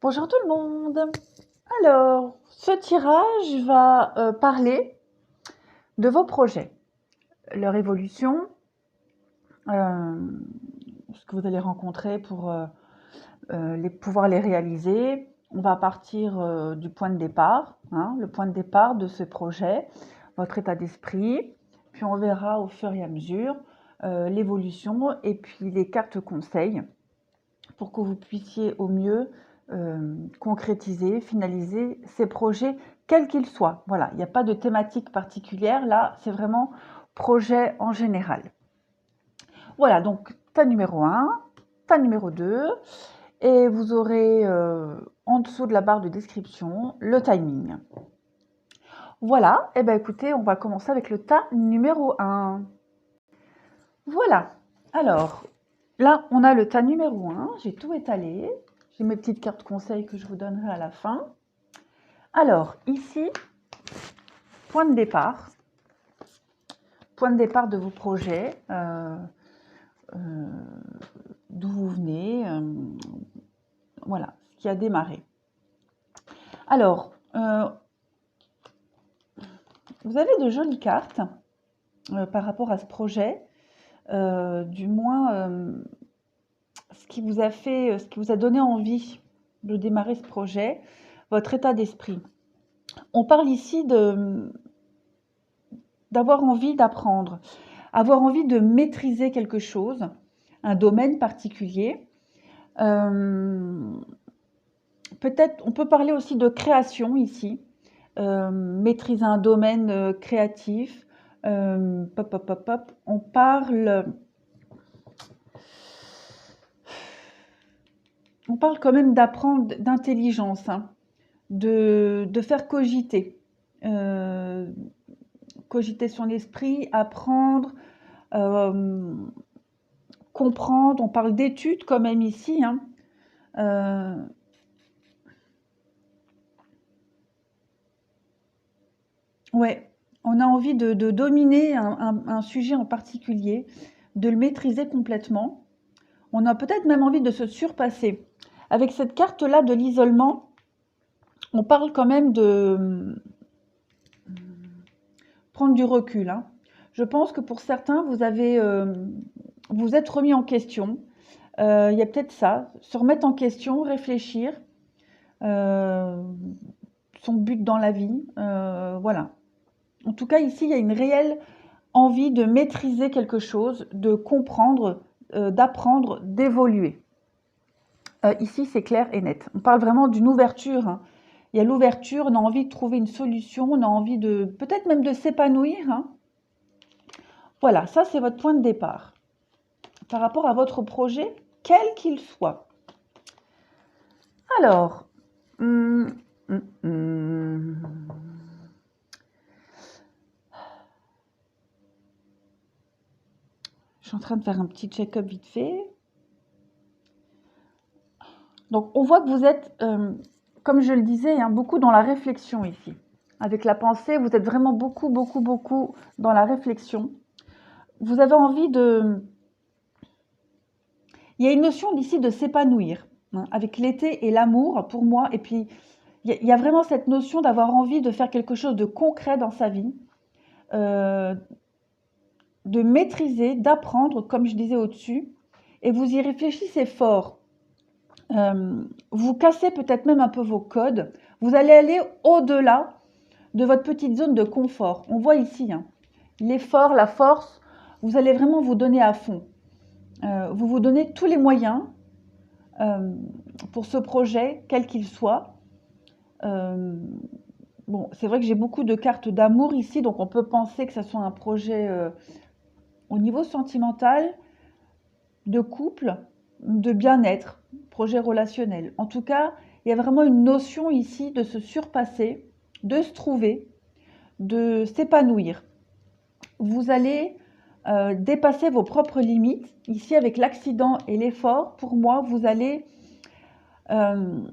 Bonjour tout le monde. Alors, ce tirage va parler de vos projets, leur évolution, ce que vous allez rencontrer pour pouvoir les réaliser. On va partir du point de départ, le point de départ de ce projet, votre état d'esprit, puis on verra au fur et à mesure l'évolution et puis les cartes conseils pour que vous puissiez au mieux concrétiser, finaliser ces projets, quels qu'ils soient. Voilà, il n'y a pas de thématique particulière, là, c'est vraiment projet en général. Voilà, donc tas numéro 1, tas numéro 2, et vous aurez en dessous de la barre de description le timing. Voilà, et bien écoutez, on va commencer avec le tas numéro 1. Voilà, alors là, on a le tas numéro 1, j'ai tout étalé. J'ai mes petites cartes conseils que je vous donnerai à la fin. Alors, ici, point de départ. Point de départ de vos projets. D'où vous venez. Voilà, ce qui a démarré. Alors, vous avez de jolies cartes par rapport à ce projet. Du moins, ce qui vous a donné envie de démarrer ce projet, votre état d'esprit. On parle ici d'avoir envie d'apprendre, avoir envie de maîtriser quelque chose, un domaine particulier. Peut-être, on peut parler aussi de création ici, maîtriser un domaine créatif. On parle quand même d'apprendre, d'intelligence, de faire cogiter. Cogiter son esprit, apprendre, comprendre. On parle d'études quand même ici. Ouais, on a envie de dominer un sujet en particulier, de le maîtriser complètement. On a peut-être même envie de se surpasser. Avec cette carte-là de l'isolement, on parle quand même de prendre du recul. Je pense que pour certains, vous êtes remis en question. Il y a peut-être ça, se remettre en question, réfléchir, son but dans la vie, voilà. En tout cas, ici, il y a une réelle envie de maîtriser quelque chose, de comprendre, d'apprendre, d'évoluer. Ici, c'est clair et net. On parle vraiment d'une ouverture. Il y a l'ouverture, on a envie de trouver une solution, on a envie de peut-être même de s'épanouir. Voilà, ça c'est votre point de départ. Par rapport à votre projet, quel qu'il soit. Alors, je suis en train de faire un petit check-up vite fait. Donc, on voit que vous êtes, comme je le disais, beaucoup dans la réflexion ici. Avec la pensée, vous êtes vraiment beaucoup dans la réflexion. Vous avez envie de... Il y a une notion d'ici de s'épanouir, avec l'été et l'amour pour moi. Et puis, il y a vraiment cette notion d'avoir envie de faire quelque chose de concret dans sa vie, de maîtriser, d'apprendre, comme je disais au-dessus. Et vous y réfléchissez fort. Vous cassez peut-être même un peu vos codes. Vous allez aller au-delà de votre petite zone de confort. On voit ici l'effort, la force. Vous allez vraiment vous donner à fond. Vous vous donnez tous les moyens pour ce projet, quel qu'il soit. Bon, c'est vrai que j'ai beaucoup de cartes d'amour ici, donc on peut penser que ça soit un projet au niveau sentimental, de couple, de bien-être, projet relationnel. En tout cas, il y a vraiment une notion ici de se surpasser, de se trouver, de s'épanouir. Vous allez dépasser vos propres limites. Ici, avec l'accident et l'effort, pour moi, vous allez... vous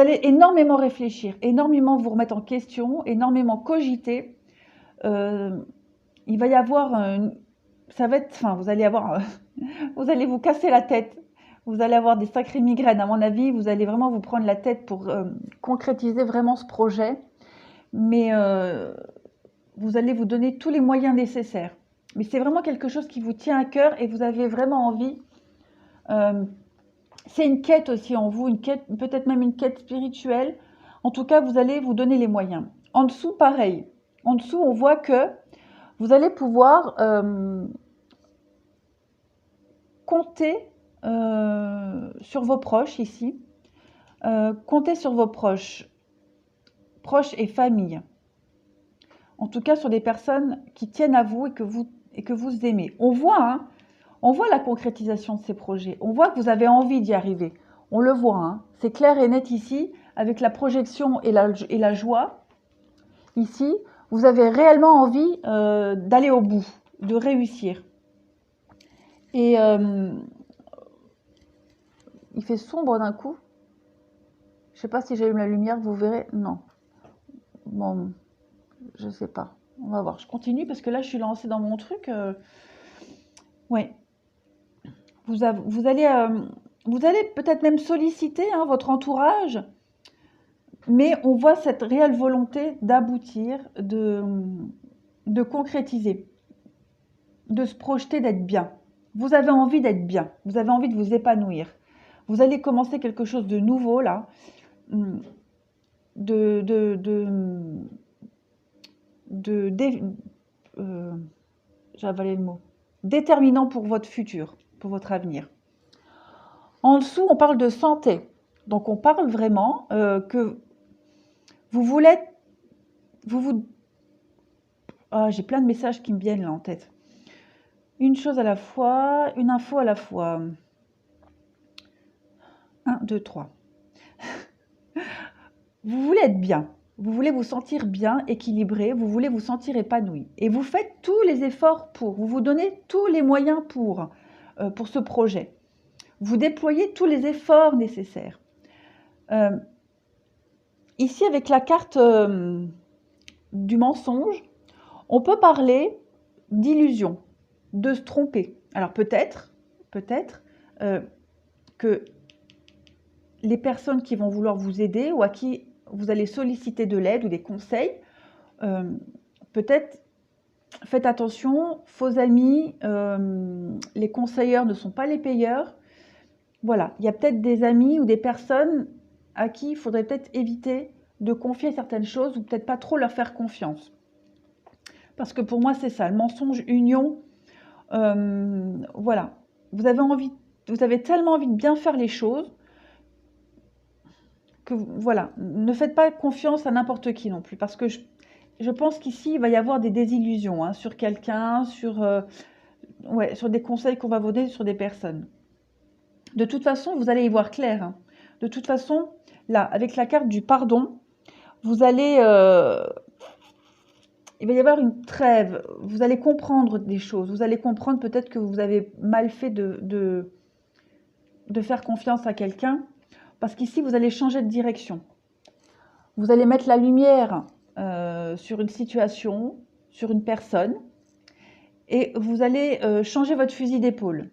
allez énormément réfléchir, énormément vous remettre en question, énormément cogiter. Il va y avoir... vous allez vous casser la tête. Vous allez avoir des sacrées migraines. À mon avis, vous allez vraiment vous prendre la tête pour concrétiser vraiment ce projet. Mais vous allez vous donner tous les moyens nécessaires. Mais c'est vraiment quelque chose qui vous tient à cœur et vous avez vraiment envie. C'est une quête aussi en vous, une quête, peut-être même une quête spirituelle. En tout cas, vous allez vous donner les moyens. En dessous, pareil. En dessous, on voit que vous allez pouvoir compter sur vos proches ici. Compter sur vos proches et famille. En tout cas, sur des personnes qui tiennent à vous et que vous aimez. On voit la concrétisation de ces projets. On voit que vous avez envie d'y arriver. On le voit, hein. C'est clair et net ici, avec la projection et la joie. Ici, vous avez réellement envie d'aller au bout, de réussir. Et il fait sombre d'un coup. Je ne sais pas si j'allume la lumière, vous verrez. Non. Bon, je ne sais pas. On va voir. Je continue parce que là, je suis lancée dans mon truc. Ouais. Vous allez peut-être même solliciter votre entourage, mais on voit cette réelle volonté d'aboutir, de concrétiser, de se projeter, d'être bien. Vous avez envie d'être bien, vous avez envie de vous épanouir. Vous allez commencer quelque chose de nouveau là, j'ai avalé le mot, déterminant pour votre futur, pour votre avenir. En dessous, on parle de santé. Donc, on parle vraiment que vous voulez... Ah, j'ai plein de messages qui me viennent là en tête. Une chose à la fois, une info à la fois. 1, 2, 3. Vous voulez être bien. Vous voulez vous sentir bien, équilibré. Vous voulez vous sentir épanoui. Et vous faites tous les efforts pour. Vous vous donnez tous les moyens pour ce projet. Vous déployez tous les efforts nécessaires. Ici, avec la carte du mensonge, on peut parler d'illusion, de se tromper. Alors peut-être que les personnes qui vont vouloir vous aider ou à qui vous allez solliciter de l'aide ou des conseils, peut-être faites attention, faux amis, les conseilleurs ne sont pas les payeurs. Voilà, il y a peut-être des amis ou des personnes à qui il faudrait peut-être éviter de confier certaines choses ou peut-être pas trop leur faire confiance. Parce que pour moi, c'est ça, le mensonge, union. Voilà, vous avez tellement envie de bien faire les choses que, voilà, ne faites pas confiance à n'importe qui non plus. Parce que je pense qu'ici, il va y avoir des désillusions sur quelqu'un, sur des conseils qu'on va vous donner sur des personnes. De toute façon, vous allez y voir clair. De toute façon, là, avec la carte du pardon, vous allez... il va y avoir une trêve. Vous allez comprendre des choses. Vous allez comprendre peut-être que vous avez mal fait de faire confiance à quelqu'un. Parce qu'ici, vous allez changer de direction. Vous allez mettre la lumière sur une situation, sur une personne. Et vous allez changer votre fusil d'épaule.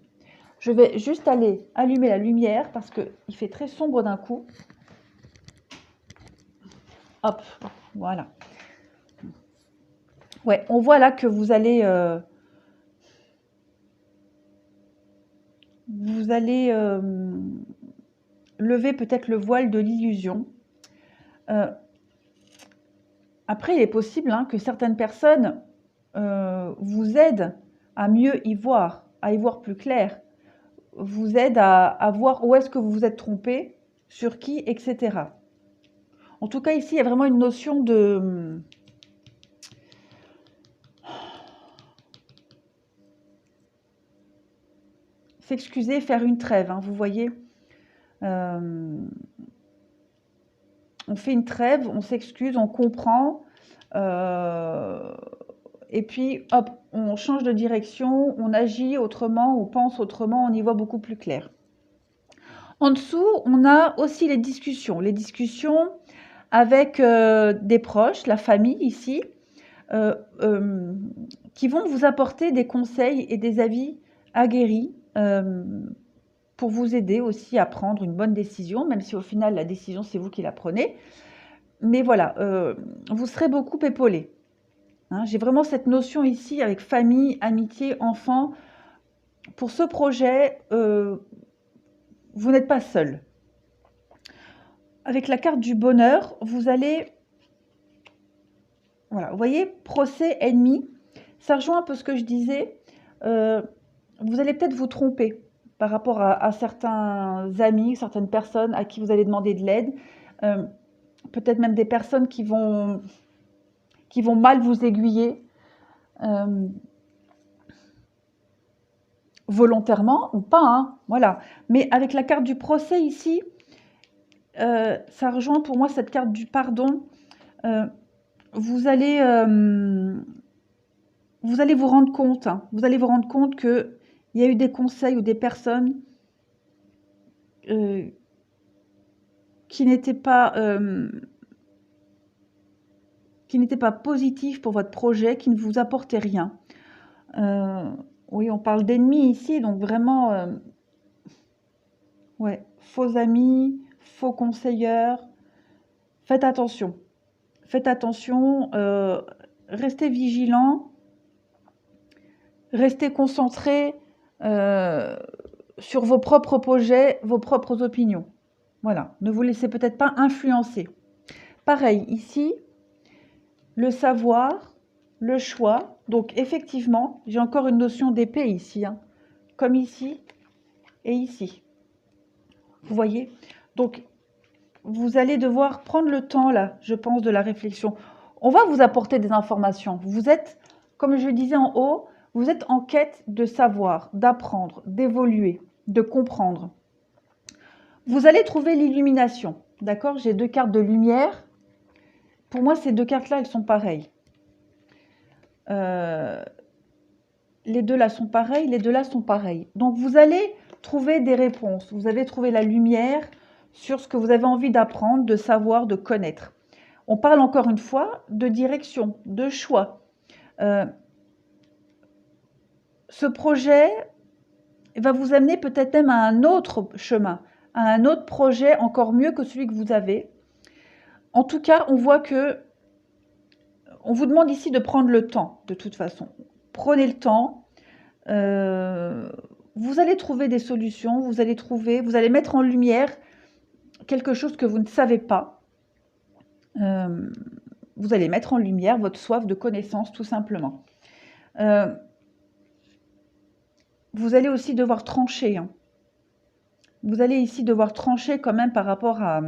Je vais juste aller allumer la lumière parce qu'il fait très sombre d'un coup. Hop, voilà. Ouais, on voit là que vous allez lever peut-être le voile de l'illusion. Après, il est possible que certaines personnes vous aident à mieux y voir plus clair. Vous aident à voir où est-ce que vous vous êtes trompé, sur qui, etc. En tout cas, ici, il y a vraiment une notion de... s'excuser, faire une trêve, vous voyez. On fait une trêve, on s'excuse, on comprend. Et puis, hop, on change de direction, on agit autrement, on pense autrement, on y voit beaucoup plus clair. En dessous, on a aussi les discussions. Les discussions avec des proches, la famille ici, qui vont vous apporter des conseils et des avis aguerris pour vous aider aussi à prendre une bonne décision, même si au final, la décision, c'est vous qui la prenez. Mais voilà, vous serez beaucoup épaulé. Hein. J'ai vraiment cette notion ici avec famille, amitié, enfants. Pour ce projet, vous n'êtes pas seul. Avec la carte du bonheur, vous allez... Voilà, vous voyez, procès, ennemi, ça rejoint un peu ce que je disais. Vous allez peut-être vous tromper par rapport à certains amis, certaines personnes à qui vous allez demander de l'aide. Peut-être même des personnes qui vont mal vous aiguiller. Volontairement ou pas, hein, voilà. Mais avec la carte du procès ici, ça rejoint pour moi cette carte du pardon. Vous allez vous rendre compte, hein, vous allez vous rendre compte qu'il y a eu des conseils ou des personnes qui n'étaient pas positifs pour votre projet, qui ne vous apportaient rien. Oui, on parle d'ennemis ici, donc vraiment, ouais, faux amis, faux conseilleurs. Faites attention. Faites attention, restez vigilants, restez concentrés sur vos propres projets, vos propres opinions. Voilà, ne vous laissez peut-être pas influencer. Pareil, ici, le savoir, le choix. Donc, effectivement, j'ai encore une notion d'épée ici, hein, comme ici et ici. Vous voyez? Donc, vous allez devoir prendre le temps, là, je pense, de la réflexion. On va vous apporter des informations. Vous êtes, comme je disais en haut, vous êtes en quête de savoir, d'apprendre, d'évoluer, de comprendre. Vous allez trouver l'illumination, d'accord? J'ai deux cartes de lumière. Pour moi, ces deux cartes-là, elles sont pareilles. Les deux là sont pareilles, les deux là sont pareilles. Donc, vous allez trouver des réponses. Vous allez trouver la lumière sur ce que vous avez envie d'apprendre, de savoir, de connaître. On parle encore une fois de direction, de choix. Ce projet va vous amener peut-être même à un autre chemin, à un autre projet encore mieux que celui que vous avez. En tout cas, on voit que on vous demande ici de prendre le temps, de toute façon. Prenez le temps. Vous allez trouver des solutions, vous allez mettre en lumière quelque chose que vous ne savez pas. Vous allez mettre en lumière votre soif de connaissance, tout simplement. Vous allez aussi devoir trancher. Hein. Vous allez ici devoir trancher quand même par rapport à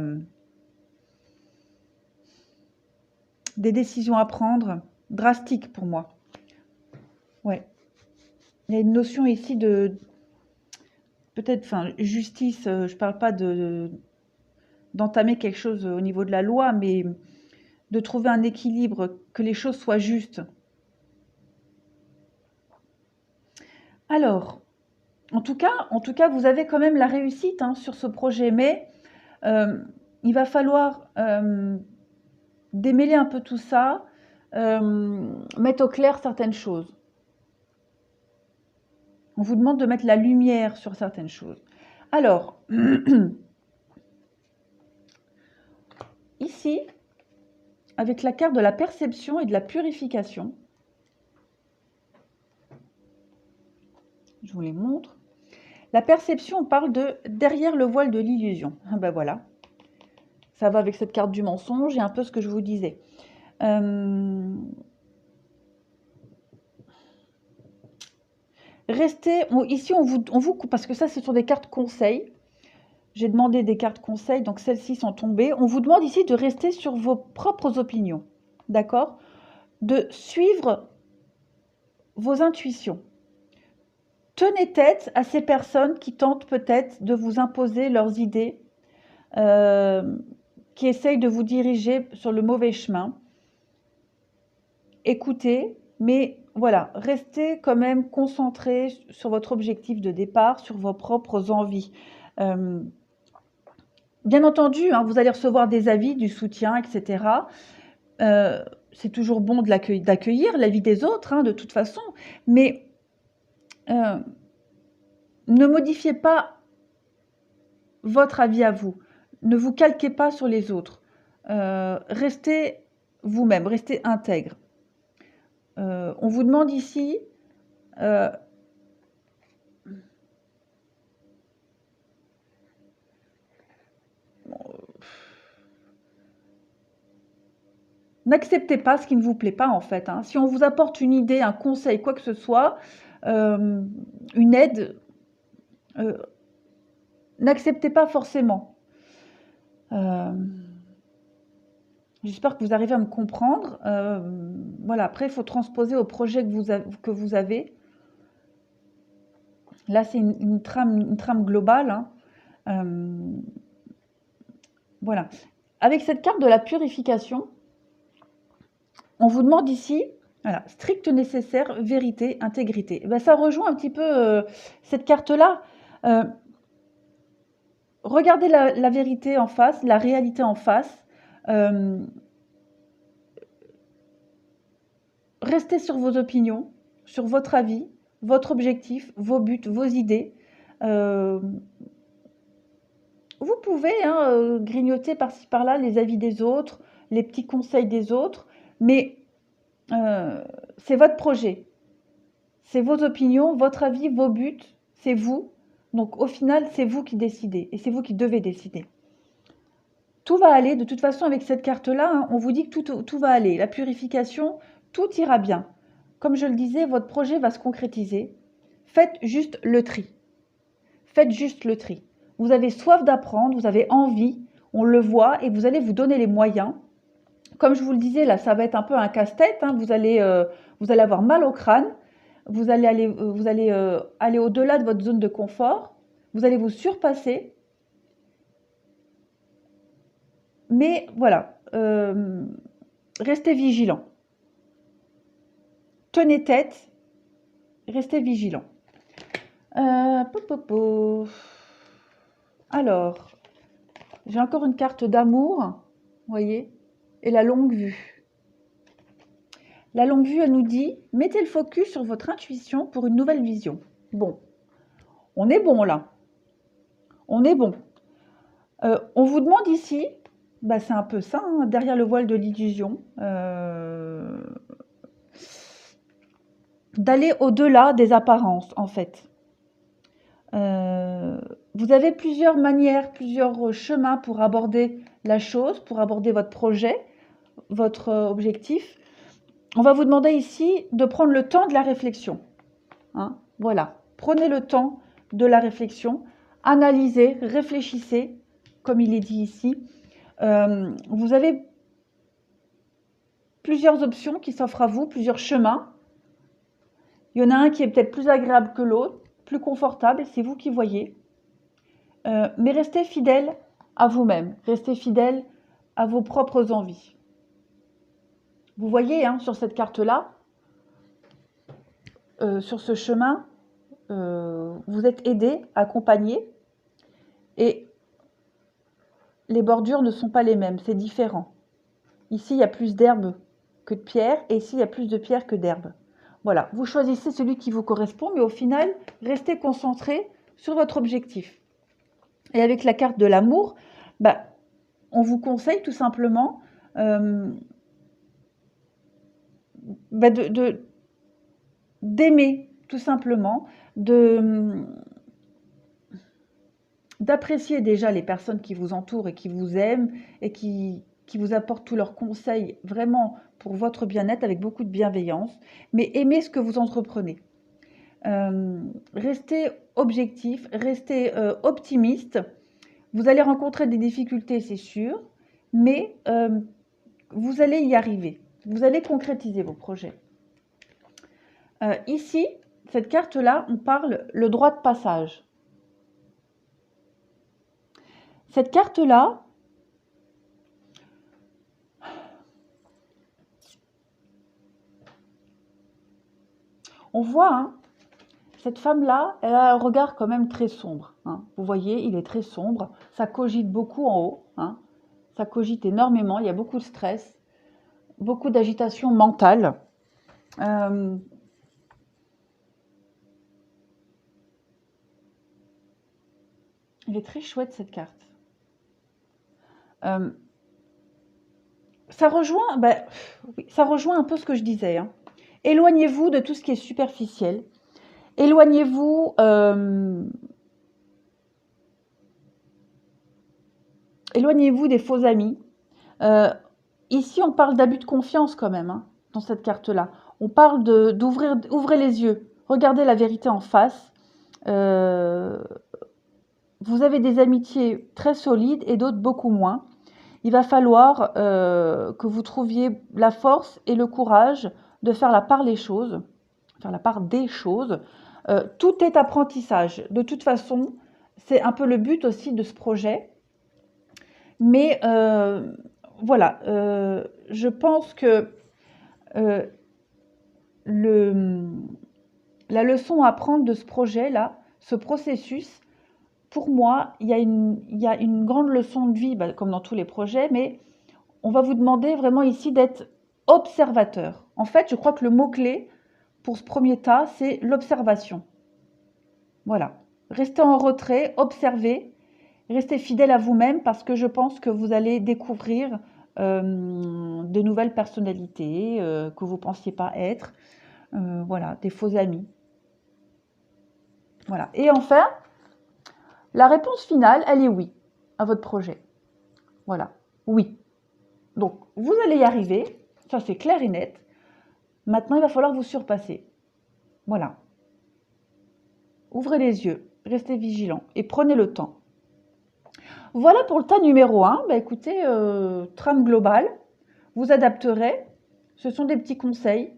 des décisions à prendre drastiques pour moi. Ouais. Il y a une notion ici de peut-être, enfin, justice. Je ne parle pas d'entamer quelque chose au niveau de la loi, mais de trouver un équilibre, que les choses soient justes. Alors, en tout cas, vous avez quand même la réussite hein, sur ce projet, mais il va falloir démêler un peu tout ça, mettre au clair certaines choses. On vous demande de mettre la lumière sur certaines choses. Alors, ici, avec la carte de la perception et de la purification, je vous les montre. La perception, on parle de derrière le voile de l'illusion. Ah ben voilà, ça va avec cette carte du mensonge et un peu ce que je vous disais. Restez, ici on vous parce que ça c'est sur des cartes conseils. J'ai demandé des cartes conseils, donc celles-ci sont tombées. On vous demande ici de rester sur vos propres opinions, d'accord? De suivre vos intuitions. Tenez tête à ces personnes qui tentent peut-être de vous imposer leurs idées, qui essayent de vous diriger sur le mauvais chemin. Écoutez, mais voilà, restez quand même concentré sur votre objectif de départ, sur vos propres envies. Bien entendu, hein, vous allez recevoir des avis, du soutien, etc. C'est toujours bon d'accueillir l'avis des autres, hein, de toute façon, mais ne modifiez pas votre avis à vous. Ne vous calquez pas sur les autres. Restez vous-même, restez intègre. On vous demande ici n'acceptez pas ce qui ne vous plaît pas en fait. Hein. Si on vous apporte une idée, un conseil, quoi que ce soit, une aide, n'acceptez pas forcément. J'espère que vous arrivez à me comprendre. Voilà, après, il faut transposer au projet que vous avez. Là, c'est une trame globale. Hein. Voilà. Avec cette carte de la purification, on vous demande ici, voilà, strict nécessaire, vérité, intégrité. Ben, ça rejoint un petit peu cette carte-là. Regardez la vérité en face, la réalité en face. Restez sur vos opinions, sur votre avis, votre objectif, vos buts, vos idées. Vous pouvez grignoter par-ci par-là les avis des autres, les petits conseils des autres, mais c'est votre projet. C'est vos opinions, votre avis, vos buts, c'est vous. Donc au final, c'est vous qui décidez et c'est vous qui devez décider. Tout va aller, de toute façon, avec cette carte-là, hein, on vous dit que tout va aller. La purification, tout ira bien. Comme je le disais, votre projet va se concrétiser. Faites juste le tri. Faites juste le tri. Vous avez soif d'apprendre, vous avez envie, on le voit, et vous allez vous donner les moyens. Comme je vous le disais, là, ça va être un peu un casse-tête. Hein, vous allez avoir mal au crâne. Vous allez aller au-delà de votre zone de confort. Vous allez vous surpasser. Mais voilà, restez vigilant. Tenez tête, restez vigilant. Alors, j'ai encore une carte d'amour, vous voyez, et la longue vue. La longue vue, elle nous dit, mettez le focus sur votre intuition pour une nouvelle vision. Bon, on est bon là. On est bon. On vous demande ici, bah, c'est un peu ça, hein, derrière le voile de l'illusion, d'aller au-delà des apparences, en fait. Vous avez plusieurs manières, plusieurs chemins pour aborder la chose, pour aborder votre projet, votre objectif. On va vous demander ici de prendre le temps de la réflexion. Hein, voilà, prenez le temps de la réflexion, analysez, réfléchissez, comme il est dit ici. Vous avez plusieurs options qui s'offrent à vous, plusieurs chemins. Il y en a un qui est peut-être plus agréable que l'autre, plus confortable, c'est vous qui voyez. Mais restez fidèle à vous-même, restez fidèle à vos propres envies. Vous voyez, hein, sur cette carte-là, sur ce chemin, vous êtes aidé, accompagné, et les bordures ne sont pas les mêmes, c'est différent. Ici, il y a plus d'herbe que de pierre, et ici, il y a plus de pierre que d'herbe. Voilà, vous choisissez celui qui vous correspond, mais au final, restez concentré sur votre objectif. Et avec la carte de l'amour, bah, on vous conseille tout simplement d'aimer, tout simplement, d'apprécier déjà les personnes qui vous entourent et qui vous aiment et qui vous apportent tous leurs conseils vraiment pour votre bien-être avec beaucoup de bienveillance, mais aimez ce que vous entreprenez. Restez objectif, restez optimiste. Vous allez rencontrer des difficultés, c'est sûr, mais vous allez y arriver. Vous allez concrétiser vos projets. Ici, cette carte-là, on parle le droit de passage. Cette carte-là, on voit, hein, cette femme-là, elle a un regard quand même très sombre. Hein. Vous voyez, il est très sombre. Ça cogite beaucoup en haut. Hein. Ça cogite énormément. Il y a beaucoup de stress, beaucoup d'agitation mentale. Elle est très chouette cette carte. Ça rejoint, oui, ça rejoint un peu ce que je disais, hein. Éloignez-vous de tout ce qui est superficiel. Éloignez-vous éloignez-vous des faux amis. Ici, on parle d'abus de confiance quand même, hein, dans cette carte-là. On parle d'ouvrir ouvrez les yeux, regardez la vérité en face. Vous avez des amitiés très solides et d'autres beaucoup moins. Il va falloir que vous trouviez la force et le courage de faire la part des choses. Tout est apprentissage. De toute façon, c'est un peu le but aussi de ce projet. Mais voilà, je pense que la leçon à prendre de ce projet-là, ce processus, pour moi, il y a une grande leçon de vie, comme dans tous les projets, mais on va vous demander vraiment ici d'être observateur. En fait, je crois que le mot-clé pour ce premier tas, c'est l'observation. Voilà. Restez en retrait, observez, restez fidèle à vous-même parce que je pense que vous allez découvrir de nouvelles personnalités que vous ne pensiez pas être. Voilà, des faux amis. Voilà. Et enfin, la réponse finale, elle est oui à votre projet. Voilà, oui. Donc, vous allez y arriver, ça c'est clair et net. Maintenant, il va falloir vous surpasser. Voilà. Ouvrez les yeux, restez vigilants et prenez le temps. Voilà pour le tas numéro 1. Écoutez, trame globale, vous adapterez. Ce sont des petits conseils.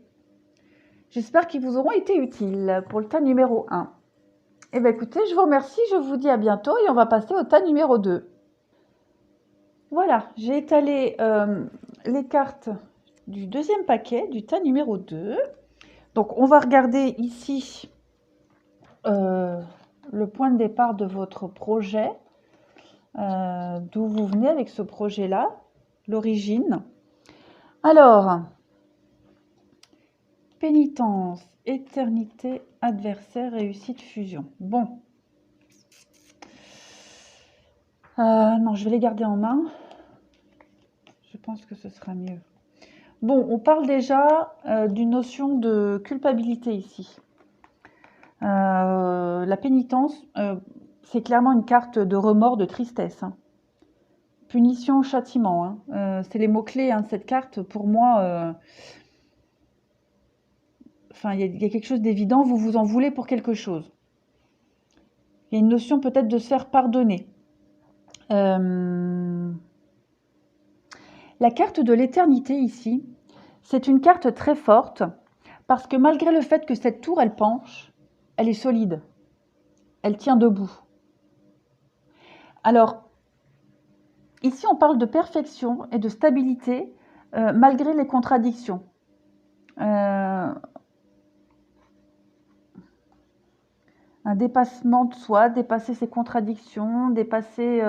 J'espère qu'ils vous auront été utiles pour le tas numéro 1. Écoutez, je vous remercie, je vous dis à bientôt et on va passer au tas numéro 2. Voilà, j'ai étalé les cartes du deuxième paquet, du tas numéro 2. Donc, on va regarder ici le point de départ de votre projet, d'où vous venez avec ce projet-là, l'origine. Alors, pénitence, éternité, adversaire, réussite, fusion. Bon. Non, je vais les garder en main. Je pense que ce sera mieux. Bon, on parle déjà d'une notion de culpabilité ici. La pénitence, c'est clairement une carte de remords, de tristesse. Hein. Punition, châtiment. Hein. C'est les mots-clés de cette carte. Pour moi, il y a quelque chose d'évident. Vous vous en voulez pour quelque chose. Il y a une notion peut-être de se faire pardonner. La carte de l'éternité ici, c'est une carte très forte parce que malgré le fait que cette tour, elle penche, elle est solide. Elle tient debout. Alors, ici, on parle de perfection et de stabilité malgré les contradictions. Un dépassement de soi, dépasser ses contradictions, dépasser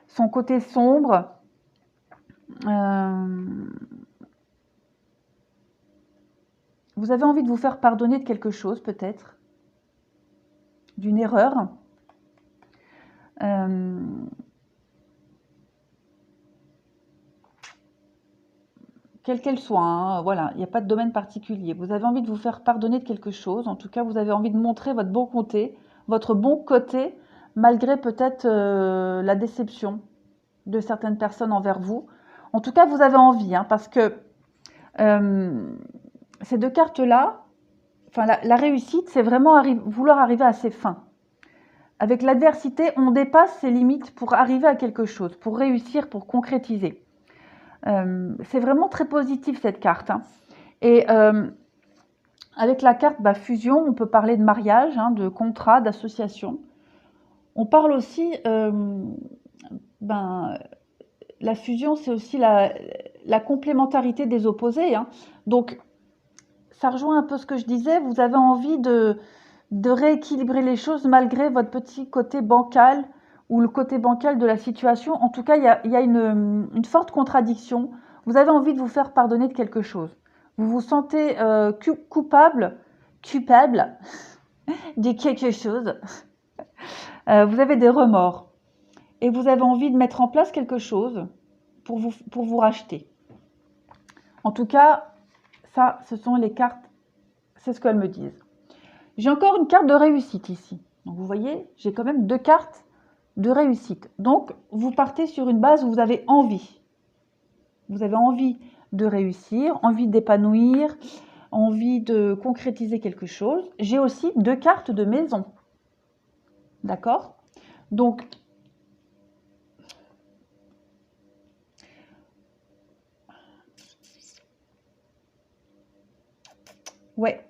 son côté sombre. Vous avez envie de vous faire pardonner de quelque chose, peut-être, d'une erreur. Quelle qu'elle soit, hein, voilà, il n'y a pas de domaine particulier. Vous avez envie de vous faire pardonner de quelque chose, en tout cas, vous avez envie de montrer votre bon côté, malgré peut-être la déception de certaines personnes envers vous. En tout cas, vous avez envie, hein, parce que ces deux cartes-là, la réussite, c'est vraiment vouloir arriver à ses fins. Avec l'adversité, on dépasse ses limites pour arriver à quelque chose, pour réussir, pour concrétiser. C'est vraiment très positif cette carte. Hein. Et avec la carte fusion, on peut parler de mariage, hein, de contrat, d'association. On parle aussi, la fusion, c'est aussi la complémentarité des opposés. Hein. Donc, ça rejoint un peu ce que je disais, vous avez envie de rééquilibrer les choses malgré votre petit côté bancal ou le côté bancal de la situation. En tout cas, il y a une forte contradiction. Vous avez envie de vous faire pardonner de quelque chose. Vous vous sentez coupable de quelque chose. Vous avez des remords et vous avez envie de mettre en place quelque chose pour vous racheter. En tout cas, ça, ce sont les cartes, c'est ce qu'elles me disent. J'ai encore une carte de réussite ici. Donc vous voyez, j'ai quand même 2 cartes de réussite. Donc vous partez sur une base où vous avez envie. Vous avez envie de réussir, envie d'épanouir, envie de concrétiser quelque chose. J'ai aussi 2 cartes de maison. D'accord? Donc, ouais.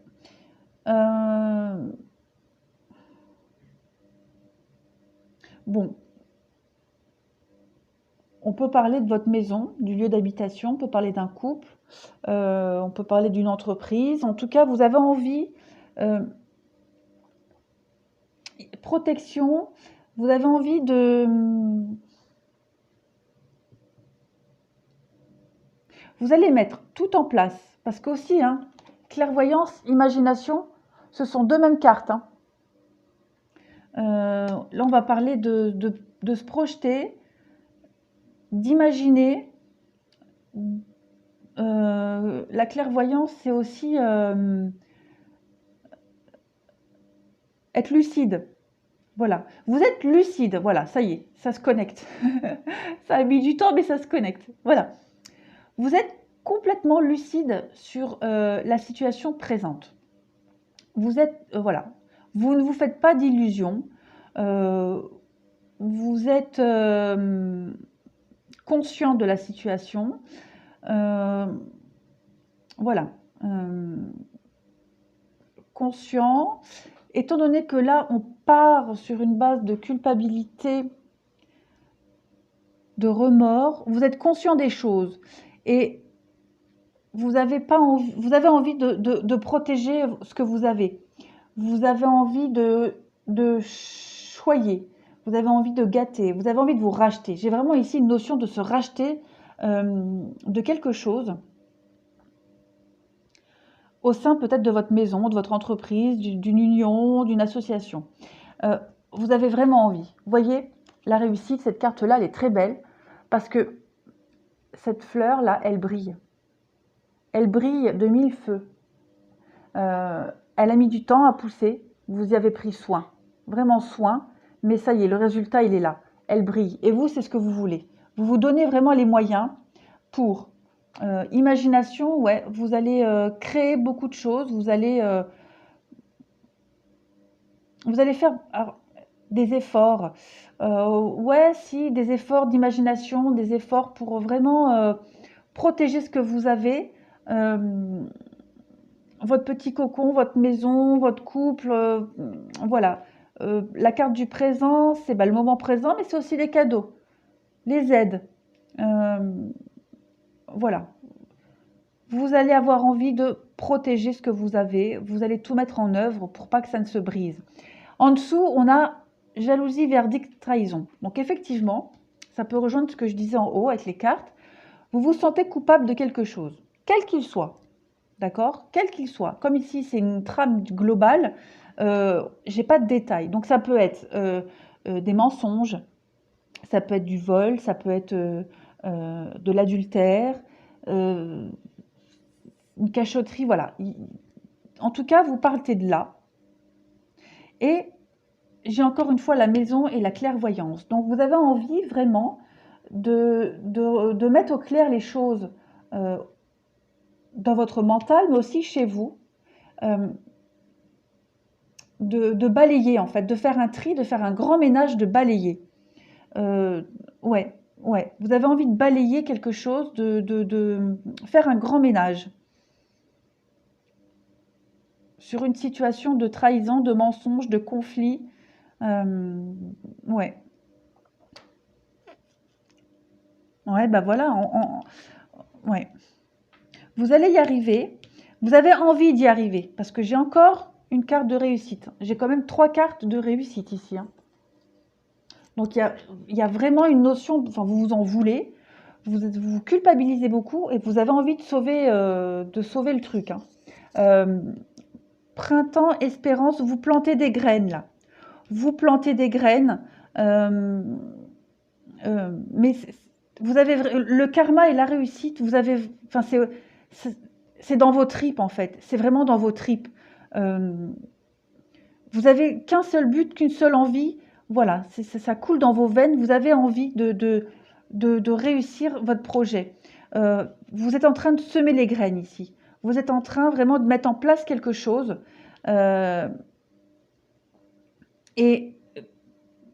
Bon, on peut parler de votre maison, du lieu d'habitation, on peut parler d'un couple, on peut parler d'une entreprise. En tout cas, vous avez envie, protection, vous avez envie de... Vous allez mettre tout en place, parce qu'aussi, hein, clairvoyance, imagination, ce sont 2 mêmes cartes. Hein. Là, on va parler de se projeter, d'imaginer. La clairvoyance, c'est aussi être lucide. Voilà. Vous êtes lucide. Voilà, ça y est, ça se connecte. Ça a mis du temps, mais ça se connecte. Voilà. Vous êtes complètement lucide sur la situation présente. Vous êtes, voilà. Vous ne vous faites pas d'illusions. Vous êtes conscient de la situation. Voilà. Conscient. Étant donné que là, on part sur une base de culpabilité, de remords, vous êtes conscient des choses et vous avez envie de protéger ce que vous avez. Vous avez envie de choyer, vous avez envie de gâter, vous avez envie de vous racheter. J'ai vraiment ici une notion de se racheter de quelque chose au sein peut-être de votre maison, de votre entreprise, d'une union, d'une association. Vous avez vraiment envie. Vous voyez, la réussite, cette carte-là, elle est très belle parce que cette fleur-là, elle brille. Elle brille de 1000 feux. Elle a mis du temps à pousser, vous y avez pris soin, vraiment soin, mais ça y est, le résultat, il est là. Elle brille. Et vous, c'est ce que vous voulez. Vous vous donnez vraiment les moyens pour... imagination, ouais, vous allez créer beaucoup de choses, vous allez faire des efforts. Ouais, si, des efforts d'imagination, des efforts pour vraiment protéger ce que vous avez. Votre petit cocon, votre maison, votre couple, voilà. La carte du présent, c'est le moment présent, mais c'est aussi les cadeaux, les aides. Voilà. Vous allez avoir envie de protéger ce que vous avez. Vous allez tout mettre en œuvre pour pas que ça ne se brise. En dessous, on a jalousie, verdict, trahison. Donc effectivement, ça peut rejoindre ce que je disais en haut avec les cartes. Vous vous sentez coupable de quelque chose, quel qu'il soit. D'accord? Quel qu'il soit. Comme ici, c'est une trame globale, j'ai pas de détails. Donc ça peut être des mensonges, ça peut être du vol, ça peut être de l'adultère, une cachotterie, voilà. En tout cas, vous partez de là. Et j'ai encore une fois la maison et la clairvoyance. Donc vous avez envie vraiment de mettre au clair les choses dans votre mental, mais aussi chez vous, de balayer en fait, de faire un tri, de faire un grand ménage, de balayer. Ouais, ouais. Vous avez envie de balayer quelque chose, de faire un grand ménage sur une situation de trahison, de mensonge, de conflit. Ouais. Ouais, bah voilà. Ouais. Vous allez y arriver. Vous avez envie d'y arriver parce que j'ai encore une carte de réussite. J'ai quand même 3 cartes de réussite ici. Hein. Donc il y a vraiment une notion, enfin vous vous en voulez, vous culpabilisez beaucoup et vous avez envie de sauver le truc. Hein. Printemps, espérance, vous plantez des graines là. vous plantez des graines, mais vous avez le karma et la réussite, vous avez, enfin c'est dans vos tripes en fait, c'est vraiment dans vos tripes. Vous avez qu'un seul but, qu'une seule envie, voilà, ça coule dans vos veines, vous avez envie de réussir votre projet. Vous êtes en train de semer les graines ici. Vous êtes en train vraiment de mettre en place quelque chose. Et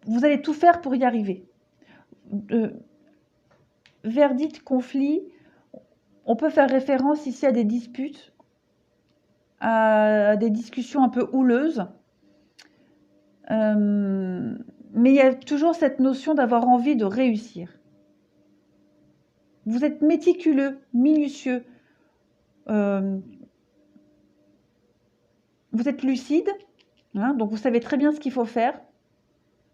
vous allez tout faire pour y arriver. Verdict, conflit, on peut faire référence ici à des disputes, à des discussions un peu houleuses. Mais il y a toujours cette notion d'avoir envie de réussir. Vous êtes méticuleux, minutieux. Vous êtes lucide, hein, donc vous savez très bien ce qu'il faut faire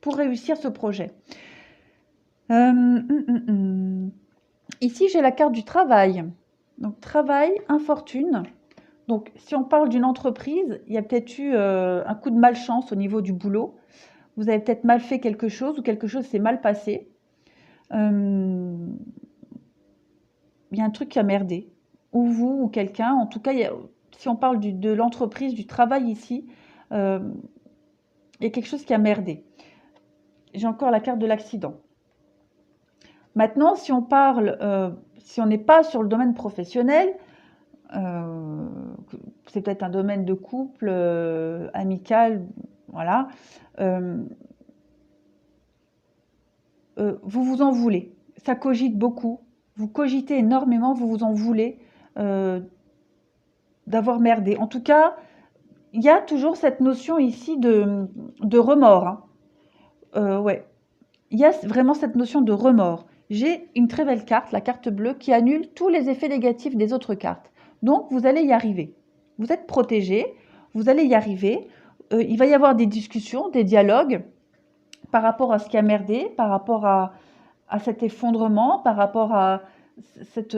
pour réussir ce projet. Ici, j'ai la carte du travail. Donc, travail, infortune. Donc, si on parle d'une entreprise, il y a peut-être eu un coup de malchance au niveau du boulot. Vous avez peut-être mal fait quelque chose ou quelque chose s'est mal passé. Il y a un truc qui a merdé. Ou vous, ou quelqu'un. En tout cas, si on parle de l'entreprise, du travail ici, il y a quelque chose qui a merdé. J'ai encore la carte de l'accident. Maintenant, si on parle, si on n'est pas sur le domaine professionnel, c'est peut-être un domaine de couple, amical, voilà. Vous vous en voulez. Ça cogite beaucoup. Vous cogitez énormément, vous vous en voulez d'avoir merdé. En tout cas, il y a toujours cette notion ici de remords. Hein. Ouais. Il y a vraiment cette notion de remords. J'ai une très belle carte, la carte bleue, qui annule tous les effets négatifs des autres cartes. Donc, vous allez y arriver. Vous êtes protégé, vous allez y arriver. Il va y avoir des discussions, des dialogues par rapport à ce qui a merdé, par rapport à cet effondrement, par rapport à cette...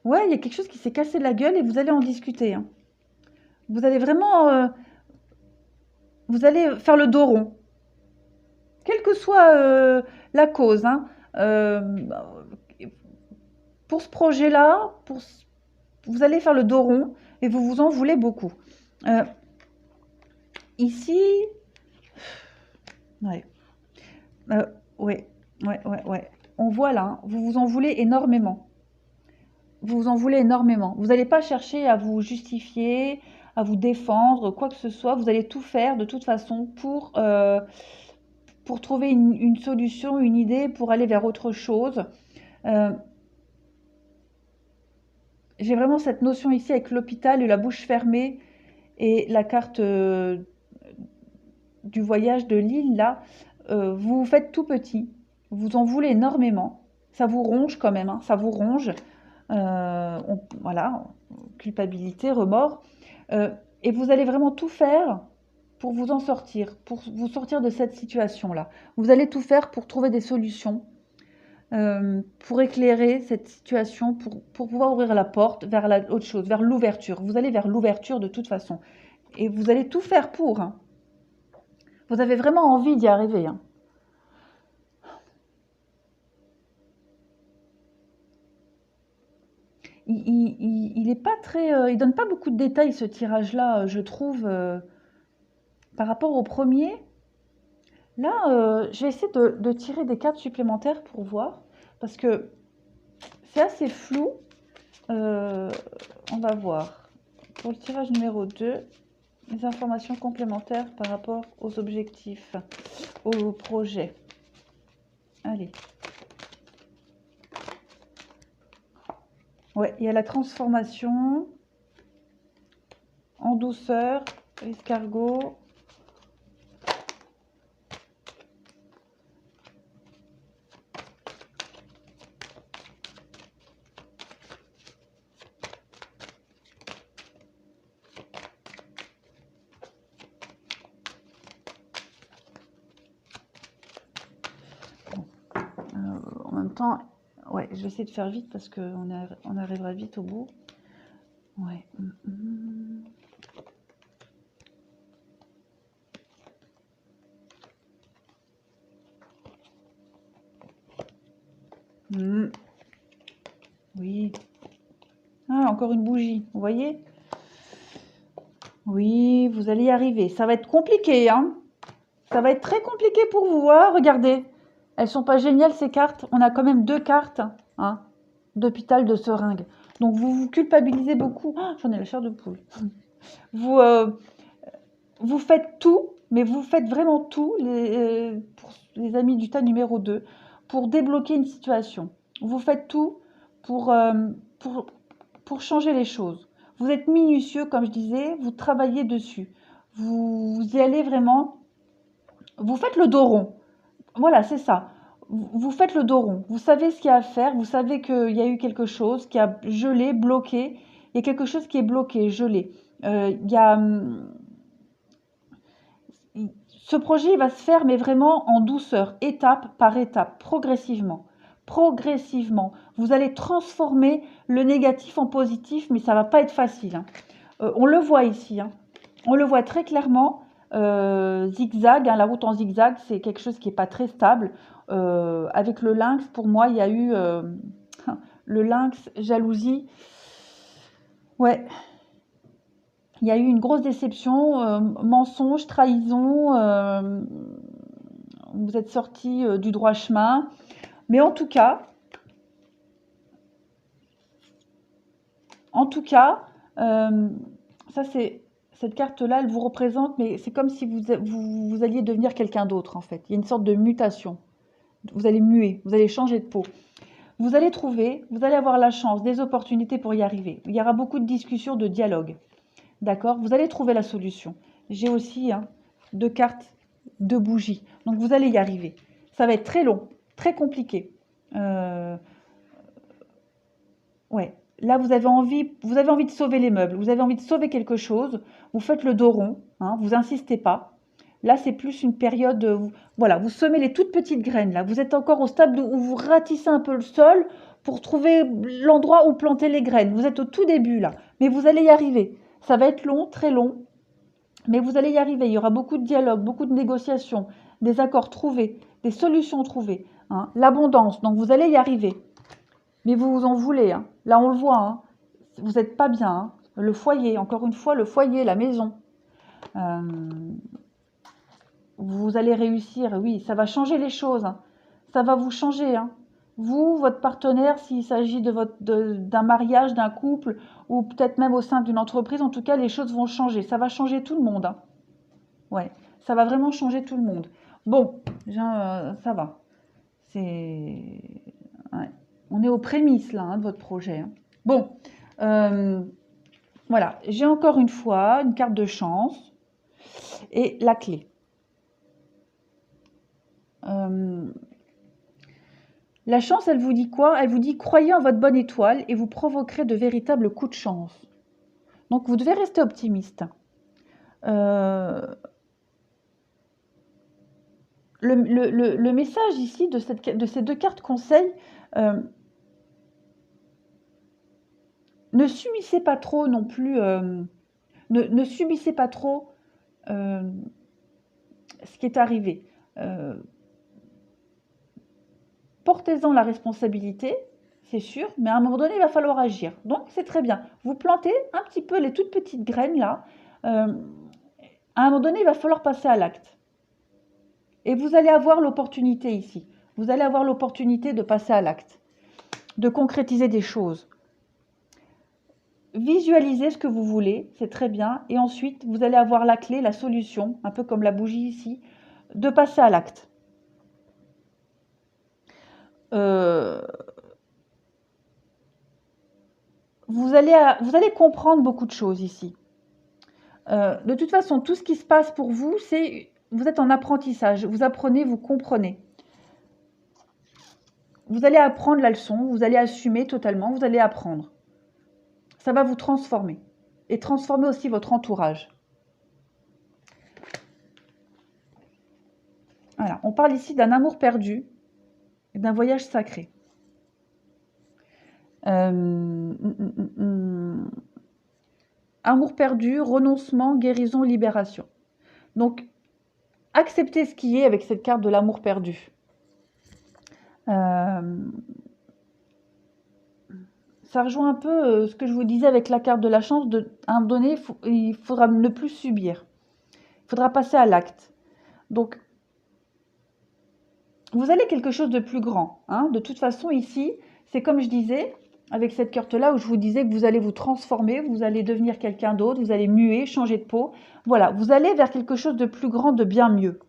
Ouais, il y a quelque chose qui s'est cassé la gueule et vous allez en discuter. Hein. Vous allez vraiment... vous allez faire le dos rond. Quelle que soit la cause. Hein. Pour ce projet-là, vous allez faire le dos rond et vous vous en voulez beaucoup. Ici... Ouais. Ouais. On voit là, hein, vous vous en voulez énormément. Vous vous en voulez énormément. Vous n'allez pas chercher à vous justifier, à vous défendre, quoi que ce soit. Vous allez tout faire de toute façon pour trouver une solution, une idée, pour aller vers autre chose. J'ai vraiment cette notion ici avec l'hôpital et la bouche fermée et la carte du voyage de l'île là. Vous vous faites tout petit. Vous en voulez énormément. Ça vous ronge quand même, hein, ça vous ronge. Voilà, culpabilité, remords. Et vous allez vraiment tout faire pour vous en sortir, pour vous sortir de cette situation-là. Vous allez tout faire pour trouver des solutions, pour éclairer cette situation, pour pouvoir ouvrir la porte vers autre chose, vers l'ouverture. Vous allez vers l'ouverture de toute façon. Et vous allez tout faire pour. Hein. Vous avez vraiment envie d'y arriver. Hein. Il est pas très, il donne pas beaucoup de détails ce tirage-là, je trouve, par rapport au premier. Là, je vais essayer de tirer des cartes supplémentaires pour voir, parce que c'est assez flou. On va voir. Pour le tirage numéro 2, les informations complémentaires par rapport aux objectifs, au projet. Allez. Ouais, il y a la transformation en douceur, l'escargot. En même temps, Ouais, je vais essayer de faire vite parce qu'on on arrivera vite au bout. Ouais. Oui. Ah, encore une bougie, vous voyez? Oui, vous allez y arriver. Ça va être compliqué, hein? Ça va être très compliqué pour vous. Ah, regardez, elles sont pas géniales ces cartes. On a quand même 2 cartes, hein, d'hôpital de seringue. Donc vous vous culpabilisez beaucoup. Ah, j'en ai la chair de poule. Vous, vous faites tout, mais vous faites vraiment tout, pour les amis du tas numéro 2, pour débloquer une situation. Vous faites tout pour, pour, pour changer les choses. Vous êtes minutieux, comme je disais, vous travaillez dessus. Vous y allez vraiment, vous faites le dos rond. Voilà, c'est ça. Vous faites le dos rond. Vous savez ce qu'il y a à faire. Vous savez qu'il y a eu quelque chose qui a gelé, bloqué. Il y a quelque chose qui est bloqué, gelé. Il y a, ce projet il va se faire, mais vraiment en douceur, étape par étape, progressivement. Progressivement. Vous allez transformer le négatif en positif, mais ça va pas être facile, hein. On le voit ici, hein. On le voit très clairement. Zigzag, hein, la route en zigzag, c'est quelque chose qui n'est pas très stable. Avec le lynx, pour moi, il y a eu le lynx, jalousie. Ouais, il y a eu une grosse déception, mensonge, trahison. Vous êtes sorti du droit chemin. Mais en tout cas, ça c'est cette carte-là, elle vous représente, mais c'est comme si vous alliez devenir quelqu'un d'autre en fait. Il y a une sorte de mutation. Vous allez muer, vous allez changer de peau. Vous allez trouver, vous allez avoir la chance, des opportunités pour y arriver. Il y aura beaucoup de discussions, de dialogues. D'accord? Vous allez trouver la solution. J'ai aussi 2 cartes, 2 bougies. Donc vous allez y arriver. Ça va être très long, très compliqué. Ouais. Là, vous avez envie de sauver les meubles, vous avez envie de sauver quelque chose, vous faites le dos rond, hein, vous insistez pas. Là, c'est plus une période, voilà, vous semez les toutes petites graines là. Vous êtes encore au stade où vous ratissez un peu le sol pour trouver l'endroit où planter les graines. Vous êtes au tout début là, mais vous allez y arriver. Ça va être long, très long, mais vous allez y arriver. Il y aura beaucoup de dialogues, beaucoup de négociations, des accords trouvés, des solutions trouvées, hein, l'abondance. Donc vous allez y arriver. Mais vous vous en voulez, hein. Là, on le voit, hein. Vous n'êtes pas bien, hein. Le foyer, encore une fois, le foyer, la maison. Vous allez réussir, oui, ça va changer les choses, hein. Ça va vous changer, hein. Vous, votre partenaire, s'il s'agit d'un mariage, d'un couple, ou peut-être même au sein d'une entreprise, en tout cas, les choses vont changer. Ça va changer tout le monde, hein. Ouais, ça va vraiment changer tout le monde. Bon, ça va. C'est... ouais. On est aux prémices, là, hein, de votre projet, hein. Bon, voilà. J'ai encore une fois une carte de chance et la clé. La chance, elle vous dit quoi? Elle vous dit croyez en votre bonne étoile et vous provoquerez de véritables coups de chance. Donc vous devez rester optimiste. Le message ici de ces 2 cartes conseils, ne subissez pas trop non plus, ne subissez pas trop ce qui est arrivé. Portez-en la responsabilité, c'est sûr, mais à un moment donné, il va falloir agir. Donc, c'est très bien. Vous plantez un petit peu les toutes petites graines là. À un moment donné, il va falloir passer à l'acte. Et vous allez avoir l'opportunité ici. Vous allez avoir l'opportunité de passer à l'acte, de concrétiser des choses. Visualisez ce que vous voulez, c'est très bien. Et ensuite, vous allez avoir la clé, la solution, un peu comme la bougie ici, de passer à l'acte. Vous allez comprendre beaucoup de choses ici. De toute façon, tout ce qui se passe pour vous, vous êtes en apprentissage. Vous apprenez, vous comprenez. Vous allez apprendre la leçon, vous allez assumer totalement, vous allez apprendre. Ça va vous transformer. Et transformer aussi votre entourage. Voilà, on parle ici d'un amour perdu et d'un voyage sacré. Amour perdu, renoncement, guérison, libération. Donc, acceptez ce qui est avec cette carte de l'amour perdu. Ça rejoint un peu ce que je vous disais avec la carte de la chance. À un moment donné, il faudra ne plus subir. Il faudra passer à l'acte. Donc, vous allez quelque chose de plus grand. Hein. De toute façon, ici, c'est comme je disais, avec cette carte-là, où je vous disais que vous allez vous transformer, vous allez devenir quelqu'un d'autre, vous allez muer, changer de peau. Voilà, vous allez vers quelque chose de plus grand, de bien mieux.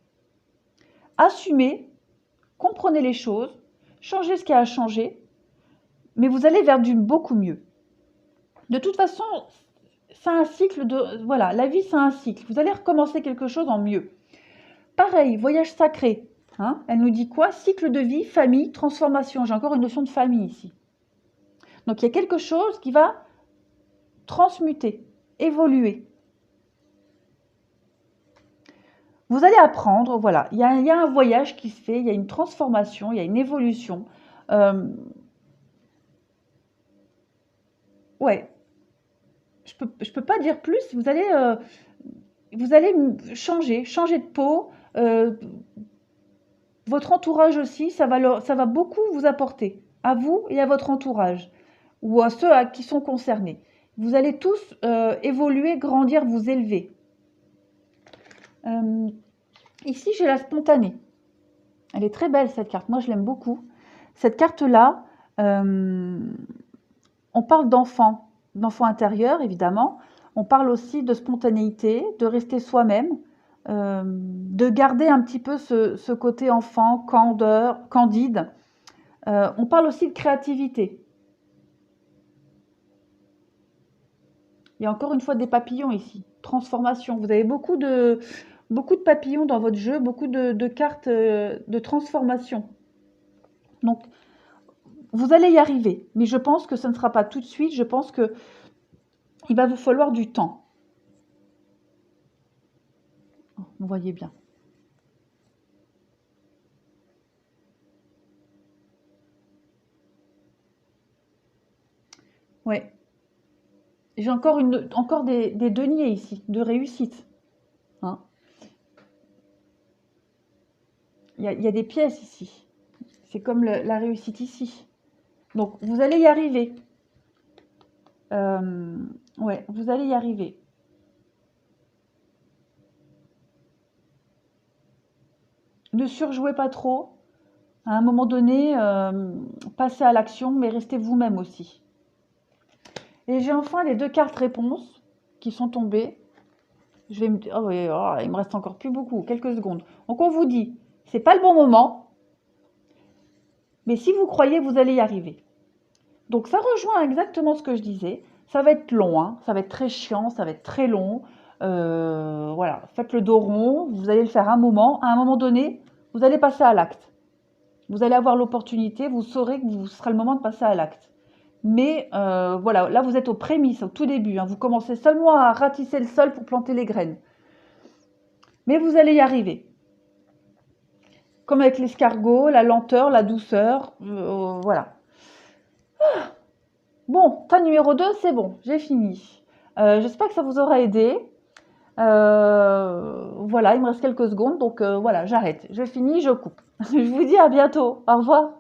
Assumez, comprenez les choses, changez ce qui a à changer, mais vous allez vers du beaucoup mieux. De toute façon, c'est un cycle de... Voilà, la vie, c'est un cycle. Vous allez recommencer quelque chose en mieux. Pareil, voyage sacré. Hein, elle nous dit quoi? Cycle de vie, famille, transformation. J'ai encore une notion de famille ici. Donc, il y a quelque chose qui va transmuter, évoluer. Vous allez apprendre, voilà, il y a un voyage qui se fait, il y a une transformation, il y a une évolution. Ouais, je peux pas dire plus, vous allez changer de peau. Votre entourage aussi, ça va beaucoup vous apporter, à vous et à votre entourage, ou à ceux qui sont concernés. Vous allez tous évoluer, grandir, vous élever. Ici, j'ai la spontanée. Elle est très belle, cette carte. Moi, je l'aime beaucoup. Cette carte-là, on parle d'enfant intérieur, évidemment. On parle aussi de spontanéité, de rester soi-même, de garder un petit peu ce côté enfant, candeur, candide. On parle aussi de créativité. Il y a encore une fois des papillons ici. Transformation. Vous avez beaucoup de papillons dans votre jeu, beaucoup de cartes de transformation. Donc, vous allez y arriver. Mais je pense que ce ne sera pas tout de suite. Je pense que il va vous falloir du temps. Vous voyez bien. Ouais. J'ai encore des deniers ici, de réussite. Hein. Il y a des pièces ici. C'est comme la réussite ici. Donc, vous allez y arriver. Ouais, vous allez y arriver. Ne surjouez pas trop. À un moment donné, passez à l'action, mais restez vous-même aussi. Et j'ai enfin les 2 cartes réponses qui sont tombées. Je vais me dire, oh oui, oh, il me reste encore plus beaucoup, quelques secondes. Donc on vous dit, c'est pas le bon moment, mais si vous croyez, vous allez y arriver. Donc ça rejoint exactement ce que je disais. Ça va être long, hein, ça va être très chiant, ça va être très long. Voilà, faites le dos rond, vous allez le faire un moment. À un moment donné, vous allez passer à l'acte. Vous allez avoir l'opportunité, vous saurez que ce sera le moment de passer à l'acte. Mais voilà, là vous êtes aux prémices, au tout début. Hein, vous commencez seulement à ratisser le sol pour planter les graines. Mais vous allez y arriver. Comme avec l'escargot, la lenteur, la douceur, voilà. Bon, tas numéro 2, c'est bon, j'ai fini. J'espère que ça vous aura aidé. Voilà, il me reste quelques secondes, donc voilà, j'arrête. Je finis, je coupe. Je vous dis à bientôt. Au revoir.